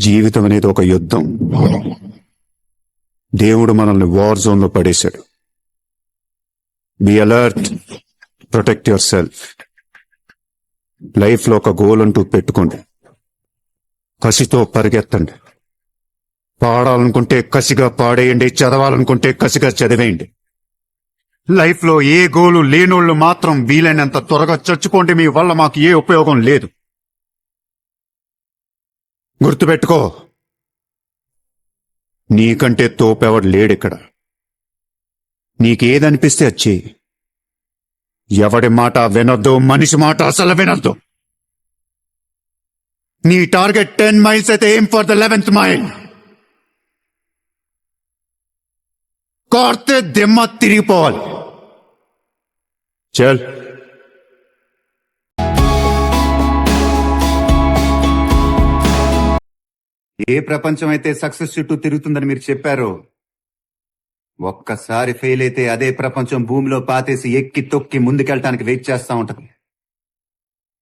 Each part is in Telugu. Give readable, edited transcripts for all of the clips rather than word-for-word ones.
జీవితం అనేది ఒక యుద్ధం. దేవుడు మనల్ని వార్ జోన్ లో పడేశాడు. Be alert, protect your self. Life లో ఒక గోల్ అంటూ పెట్టుకోండి. కసితో పరిగెత్తండి. పాడాలనుకుంటే కసిగా పాడేయండి, చదవాలనుకుంటే కసిగా చదివేయండి. లైఫ్ లో ఏ గోలు లేనోళ్ళు మాత్రం వీలైనంత త్వరగా చచ్చుకోండి. మీ వల్ల మాకు ఏ ఉపయోగం లేదు. గుర్తుపెట్టుకో, నీకంటే తోపెవడు లేడిక్కడ. నీకేదనిపిస్తే వచ్చి ఎవడి మాట వినొద్దు, మనిషి మాట అసలు వినొద్దు. నీ టార్గెట్ 10 మైల్స్ అయితే aim for the 11th mile. కార్తే దిమ్మ తిరిగిపోవాలి. చల్. ఏ ప్రపంచం అయితే సక్సెస్ చుట్టూ తిరుగుతుందని మీరు చెప్పారో, ఒక్కసారి ఫెయిల్ అయితే అదే ప్రపంచం భూమిలో పాతేసి ఎక్కి తొక్కి ముందుకెళ్ళటానికి వెయిట్ చేస్తా ఉంటది.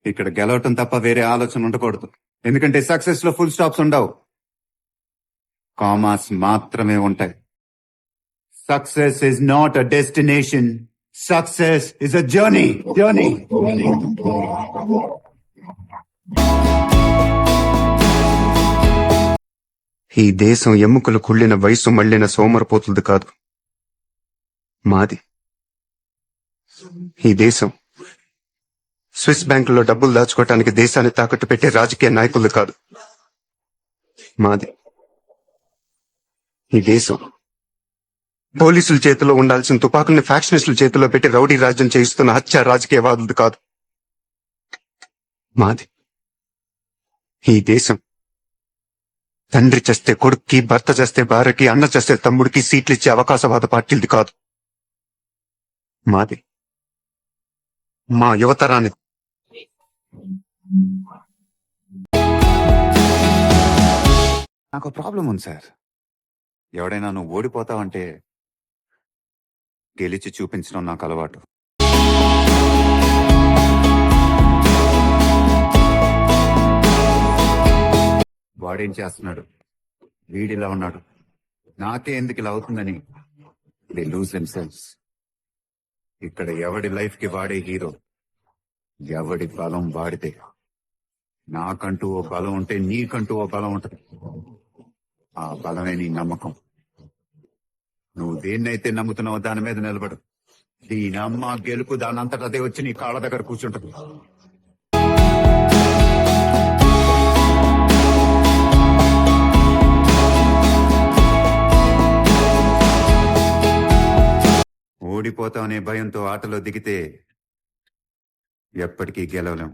ఇక్కడ గెలవటం తప్ప వేరే ఆలోచన ఉండకూడదు. ఎందుకంటే సక్సెస్ లో ఫుల్ స్టాప్స్ ఉండవు, కామాస్ మాత్రమే ఉంటాయి. Success is not a destination, success is a journey. ఈ దేశం ఎముకలు కుళ్ళిన వయసు మళ్లిన సోమరపోతులది కాదు, మాది. ఈ దేశం స్విస్ బ్యాంకులో డబ్బులు దాచుకోవటానికి దేశాన్ని తాకట్టు పెట్టే రాజకీయ నాయకులు కాదు, మాది. ఈ దేశం పోలీసుల చేతిలో ఉండాల్సిన తుపాకుల్ని ఫ్యాక్షనిస్టుల చేతిలో పెట్టి రౌడీ రాజ్యం చేయిస్తున్న హత్య రాజకీయవాదులది కాదు, మాది. ఈ దేశం తండ్రి చేస్తే కొడుక్కి, భర్త చేస్తే భార్యకి, అన్న చేస్తే తమ్ముడికి సీట్లు ఇచ్చే అవకాశవాద పార్టీలది కాదు, మాది. మా యువతరాన్ని నాకు ప్రాబ్లం ఉంది సార్. ఎవడైనా నువ్వు ఓడిపోతావంటే గెలిచి చూపించడం నాకు అలవాటు. వాడేం చేస్తున్నాడు, వీడిలా ఉన్నాడు, నాకే ఎందుకు ఇలా అవుతుందని దే లూజ్ దెమ్సెల్వ్స్. ఇక్కడ ఎవడి లైఫ్ కి వాడే హీరో, ఎవడి బలం వాడితే. నాకంటూ ఓ బలం ఉంటే నీకంటూ ఓ బలం ఉంటది. ఆ బలమే నీ నమ్మకం. నువ్వు దేన్నైతే నమ్ముతున్నావో దాని మీద నిలబడు. దీని అమ్మ గెలుపు దానంతట అదే వచ్చి నీ కాళ్ళ దగ్గర కూర్చుంటది. ఓడిపోతామనే భయంతో ఆటలో దిగితే ఎప్పటికీ గెలవలేం.